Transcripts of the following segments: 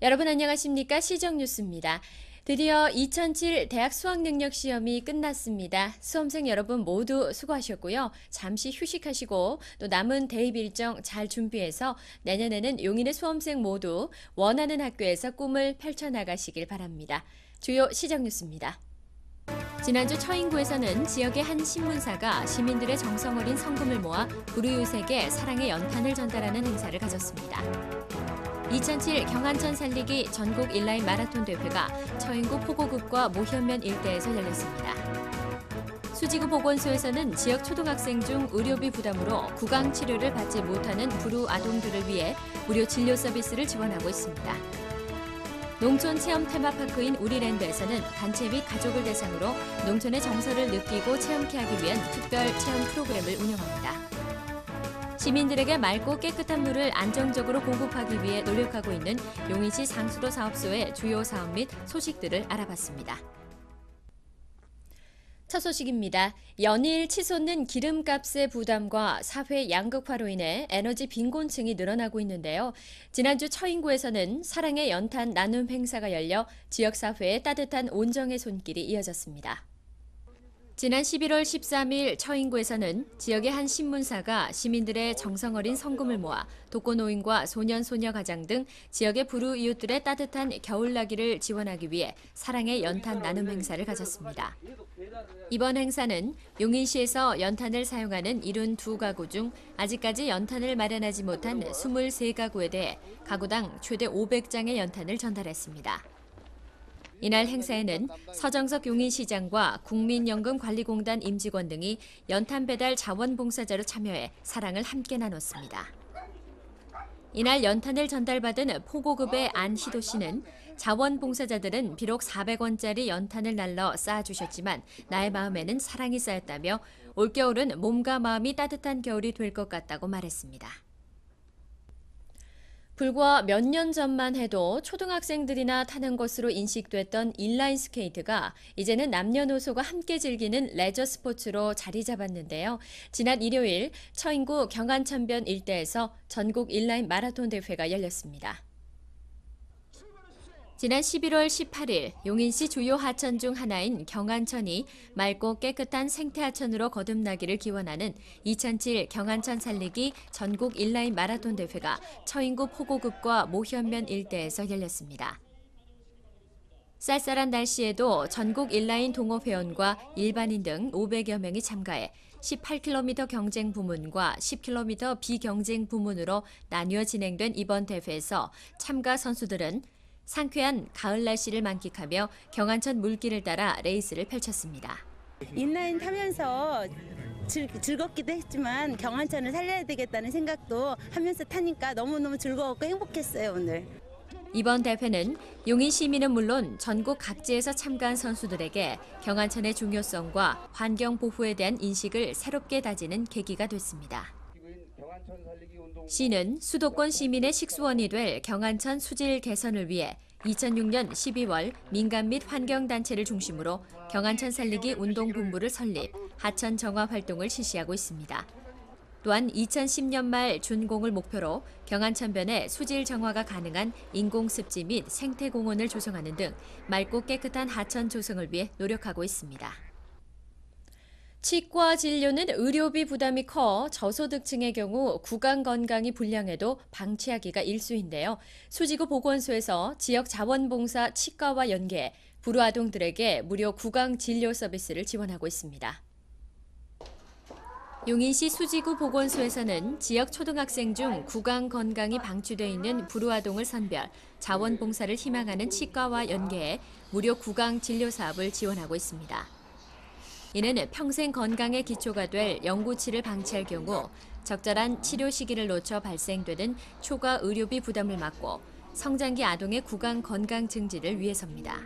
여러분 안녕하십니까? 시정뉴스입니다. 드디어 2007 대학 수학능력시험이 끝났습니다. 수험생 여러분 모두 수고하셨고요. 잠시 휴식하시고 또 남은 대입 일정 잘 준비해서 내년에는 용인의 수험생 모두 원하는 학교에서 꿈을 펼쳐나가시길 바랍니다. 주요 시정뉴스입니다. 지난주 처인구에서는 지역의 한 신문사가 시민들의 정성 어린 성금을 모아 불우이웃에게 사랑의 연탄을 전달하는 행사를 가졌습니다. 2007 경안천 살리기 전국 인라인 마라톤 대회가 처인구 포고급과 모현면 일대에서 열렸습니다. 수지구 보건소에서는 지역 초등학생 중 의료비 부담으로 구강 치료를 받지 못하는 불우 아동들을 위해 무료 진료 서비스를 지원하고 있습니다. 농촌 체험 테마파크인 우리랜드에서는 단체 및 가족을 대상으로 농촌의 정서를 느끼고 체험케 하기 위한 특별 체험 프로그램을 운영합니다. 시민들에게 맑고 깨끗한 물을 안정적으로 공급하기 위해 노력하고 있는 용인시 상수도 사업소의 주요 사업 및 소식들을 알아봤습니다. 첫 소식입니다. 연일 치솟는 기름값의 부담과 사회 양극화로 인해 에너지 빈곤층이 늘어나고 있는데요. 지난주 처인구에서는 사랑의 연탄 나눔 행사가 열려 지역사회의 따뜻한 온정의 손길이 이어졌습니다. 지난 11월 13일 처인구에서는 지역의 한 신문사가 시민들의 정성 어린 성금을 모아 독거노인과 소년, 소녀 가장 등 지역의 불우이웃들의 따뜻한 겨울나기를 지원하기 위해 사랑의 연탄 나눔 행사를 가졌습니다. 이번 행사는 용인시에서 연탄을 사용하는 72가구 중 아직까지 연탄을 마련하지 못한 23가구에 대해 가구당 최대 500장의 연탄을 전달했습니다. 이날 행사에는 서정석 용인시장과 국민연금관리공단 임직원 등이 연탄 배달 자원봉사자로 참여해 사랑을 함께 나눴습니다. 이날 연탄을 전달받은 포고급의 안희도 씨는 자원봉사자들은 비록 400원짜리 연탄을 날러 쌓아주셨지만 나의 마음에는 사랑이 쌓였다며 올겨울은 몸과 마음이 따뜻한 겨울이 될 것 같다고 말했습니다. 불과 몇 년 전만 해도 초등학생들이나 타는 것으로 인식됐던 인라인 스케이트가 이제는 남녀노소가 함께 즐기는 레저 스포츠로 자리 잡았는데요. 지난 일요일 처인구 경안천변 일대에서 전국 인라인 마라톤 대회가 열렸습니다. 지난 11월 18일 용인시 주요 하천 중 하나인 경안천이 맑고 깨끗한 생태하천으로 거듭나기를 기원하는 2007 경안천 살리기 전국 인라인 마라톤 대회가 처인구 포고급과 모현면 일대에서 열렸습니다. 쌀쌀한 날씨에도 전국 인라인 동호회원과 일반인 등 500여 명이 참가해 18km 경쟁 부문과 10km 비경쟁 부문으로 나뉘어 진행된 이번 대회에서 참가 선수들은 상쾌한 가을 날씨를 만끽하며 경안천 물길을 따라 레이스를 펼쳤습니다. 인라인 타면서 즐겁기도 했지만 경안천을 살려야 되겠다는 생각도 하면서 타니까 너무너무 즐거웠고 행복했어요, 오늘. 이번 대회는 용인 시민은 물론 전국 각지에서 참가한 선수들에게 경안천의 중요성과 환경 보호에 대한 인식을 새롭게 다지는 계기가 됐습니다. 시는 수도권 시민의 식수원이 될 경안천 수질 개선을 위해 2006년 12월 민간 및 환경단체를 중심으로 경안천 살리기 운동본부를 설립, 하천 정화 활동을 실시하고 있습니다. 또한 2010년 말 준공을 목표로 경안천변에 수질 정화가 가능한 인공습지 및 생태공원을 조성하는 등 맑고 깨끗한 하천 조성을 위해 노력하고 있습니다. 치과 진료는 의료비 부담이 커 저소득층의 경우 구강 건강이 불량해도 방치하기가 일쑤인데요. 수지구 보건소에서 지역 자원봉사 치과와 연계해 불우 아동들에게 무료 구강 진료 서비스를 지원하고 있습니다. 용인시 수지구 보건소에서는 지역 초등학생 중 구강 건강이 방치되어 있는 불우 아동을 선별, 자원봉사를 희망하는 치과와 연계해 무료 구강 진료 사업을 지원하고 있습니다. 이는 평생 건강의 기초가 될 영구치를 방치할 경우 적절한 치료 시기를 놓쳐 발생되는 초과 의료비 부담을 막고 성장기 아동의 구강 건강 증진을 위해서입니다.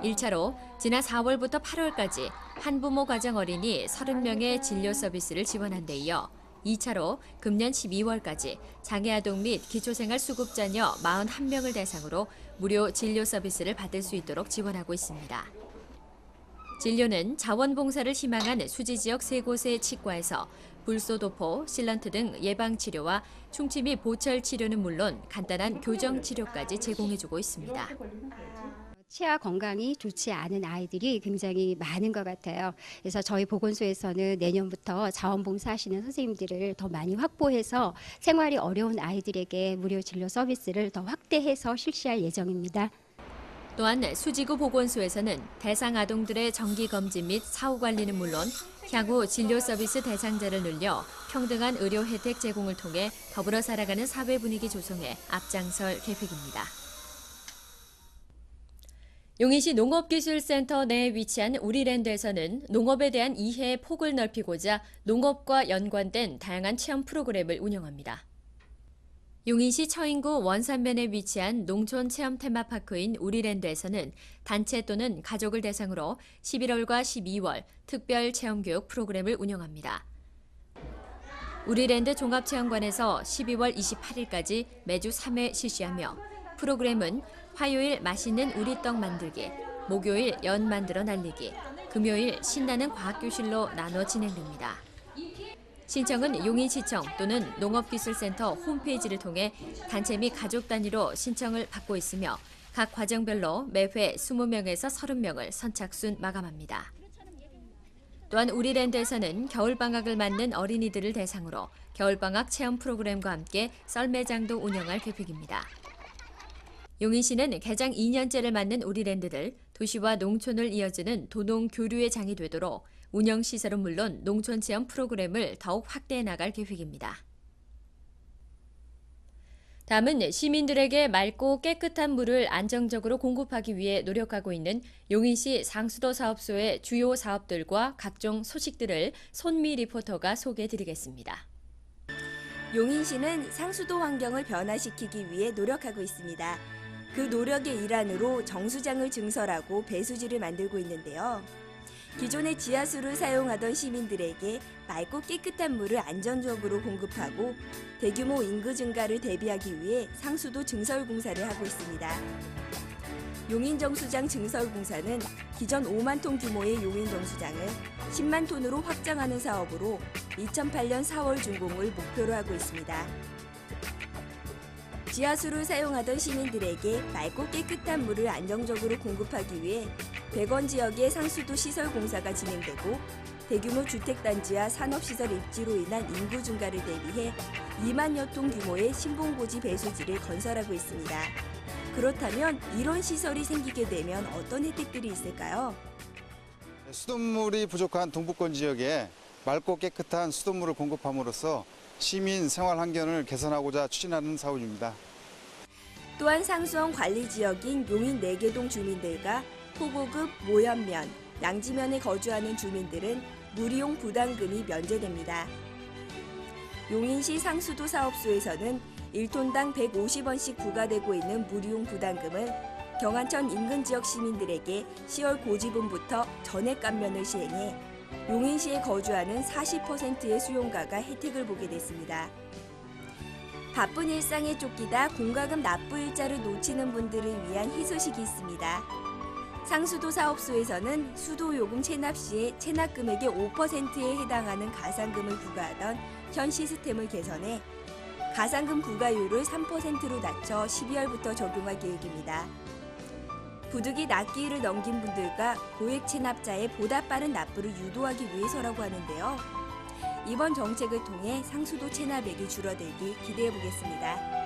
1차로 지난 4월부터 8월까지 한부모 가정 어린이 30명의 진료 서비스를 지원한 데 이어 2차로 금년 12월까지 장애아동 및 기초생활 수급자녀 41명을 대상으로 무료 진료 서비스를 받을 수 있도록 지원하고 있습니다. 진료는 자원봉사를 희망한 수지 지역 3곳의 치과에서 불소도포, 실런트 등 예방치료와 충치 및 보철 치료는 물론 간단한 교정 치료까지 제공해주고 있습니다. 치아 건강이 좋지 않은 아이들이 굉장히 많은 것 같아요. 그래서 저희 보건소에서는 내년부터 자원봉사하시는 선생님들을 더 많이 확보해서 생활이 어려운 아이들에게 무료 진료 서비스를 더 확대해서 실시할 예정입니다. 또한 수지구 보건소에서는 대상 아동들의 정기 검진 및 사후 관리는 물론 향후 진료 서비스 대상자를 늘려 평등한 의료 혜택 제공을 통해 더불어 살아가는 사회 분위기 조성에 앞장설 계획입니다. 용인시 농업기술센터 내에 위치한 우리랜드에서는 농업에 대한 이해의 폭을 넓히고자 농업과 연관된 다양한 체험 프로그램을 운영합니다. 용인시 처인구 원산면에 위치한 농촌 체험 테마파크인 우리랜드에서는 단체 또는 가족을 대상으로 11월과 12월 특별 체험교육 프로그램을 운영합니다. 우리랜드 종합체험관에서 12월 28일까지 매주 3회 실시하며 프로그램은 화요일 맛있는 우리떡 만들기, 목요일 연 만들어 날리기, 금요일 신나는 과학교실로 나눠 진행됩니다. 신청은 용인시청 또는 농업기술센터 홈페이지를 통해 단체 및 가족 단위로 신청을 받고 있으며 각 과정별로 매회 20명에서 30명을 선착순 마감합니다. 또한 우리랜드에서는 겨울방학을 맞는 어린이들을 대상으로 겨울방학 체험 프로그램과 함께 썰매장도 운영할 계획입니다. 용인시는 개장 2년째를 맞는 우리랜드들, 도시와 농촌을 이어주는 도농 교류의 장이 되도록 운영시설은 물론 농촌 체험 프로그램을 더욱 확대해 나갈 계획입니다. 다음은 시민들에게 맑고 깨끗한 물을 안정적으로 공급하기 위해 노력하고 있는 용인시 상수도 사업소의 주요 사업들과 각종 소식들을 손미 리포터가 소개해드리겠습니다. 용인시는 상수도 환경을 변화시키기 위해 노력하고 있습니다. 그 노력의 일환으로 정수장을 증설하고 배수지를 만들고 있는데요. 기존의 지하수를 사용하던 시민들에게 맑고 깨끗한 물을 안정적으로 공급하고 대규모 인구 증가를 대비하기 위해 상수도 증설 공사를 하고 있습니다. 용인정수장 증설 공사는 기존 5만 톤 규모의 용인정수장을 10만 톤으로 확장하는 사업으로 2008년 4월 준공을 목표로 하고 있습니다. 지하수를 사용하던 시민들에게 맑고 깨끗한 물을 안정적으로 공급하기 위해 백원 지역의 상수도 시설 공사가 진행되고 대규모 주택단지와 산업시설 입지로 인한 인구 증가를 대비해 2만여 톤 규모의 신봉고지 배수지를 건설하고 있습니다. 그렇다면 이런 시설이 생기게 되면 어떤 혜택들이 있을까요? 수돗물이 부족한 동부권 지역에 맑고 깨끗한 수돗물을 공급함으로써 시민 생활 환경을 개선하고자 추진하는 사업입니다. 또한 상수원 관리 지역인 용인 내계동 주민들과 호고급, 모현면, 양지면에 거주하는 주민들은 물이용 부담금이 면제됩니다. 용인시 상수도 사업소에서는 1톤당 150원씩 부과되고 있는 물이용 부담금을 경안천 인근 지역 시민들에게 10월 고지분부터 전액 감면을 시행해 용인시에 거주하는 40%의 수용가가 혜택을 보게 됐습니다. 바쁜 일상에 쫓기다 공과금 납부 일자를 놓치는 분들을 위한 희소식이 있습니다. 상수도 사업소에서는 수도요금 체납 시에 체납 금액의 5%에 해당하는 가산금을 부과하던 현 시스템을 개선해 가산금 부과율을 3%로 낮춰 12월부터 적용할 계획입니다. 부득이 납기일을 넘긴 분들과 고액 체납자의 보다 빠른 납부를 유도하기 위해서라고 하는데요. 이번 정책을 통해 상수도 체납액이 줄어들기 기대해 보겠습니다.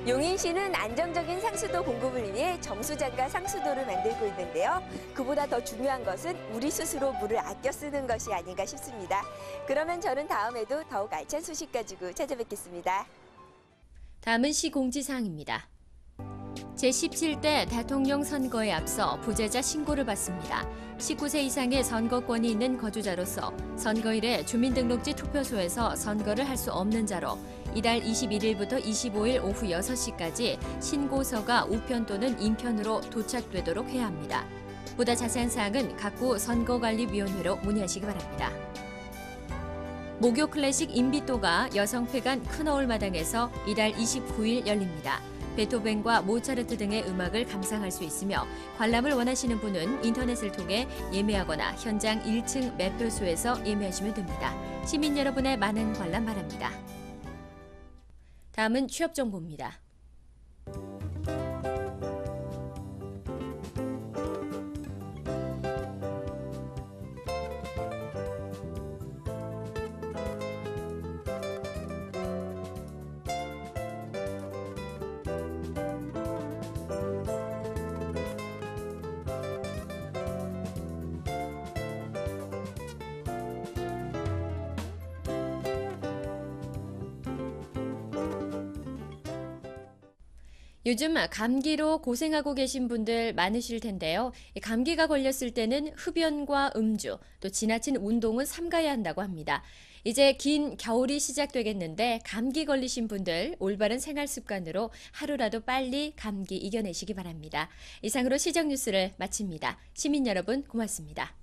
용인시는 안정적인 상수도 공급을 위해 정수장과 상수도를 만들고 있는데요. 그보다 더 중요한 것은 우리 스스로 물을 아껴 쓰는 것이 아닌가 싶습니다. 그러면 저는 다음에도 더욱 알찬 소식 가지고 찾아뵙겠습니다. 다음은 시 공지사항입니다. 제17대 대통령 선거에 앞서 부재자 신고를 받습니다. 19세 이상의 선거권이 있는 거주자로서 선거일에 주민등록지 투표소에서 선거를 할 수 없는 자로 이달 21일부터 25일 오후 6시까지 신고서가 우편 또는 인편으로 도착되도록 해야 합니다. 보다 자세한 사항은 각구 선거관리위원회로 문의하시기 바랍니다. 목요 클래식 인비또가 여성회관 큰어울마당에서 이달 29일 열립니다. 베토벤과 모차르트 등의 음악을 감상할 수 있으며 관람을 원하시는 분은 인터넷을 통해 예매하거나 현장 1층 매표소에서 예매하시면 됩니다. 시민 여러분의 많은 관람 바랍니다. 다음은 취업 정보입니다. 요즘 감기로 고생하고 계신 분들 많으실 텐데요. 이 감기가 걸렸을 때는 흡연과 음주, 또 지나친 운동은 삼가야 한다고 합니다. 이제 긴 겨울이 시작되겠는데 감기 걸리신 분들 올바른 생활 습관으로 하루라도 빨리 감기 이겨내시기 바랍니다. 이상으로 시정 뉴스를 마칩니다. 시민 여러분 고맙습니다.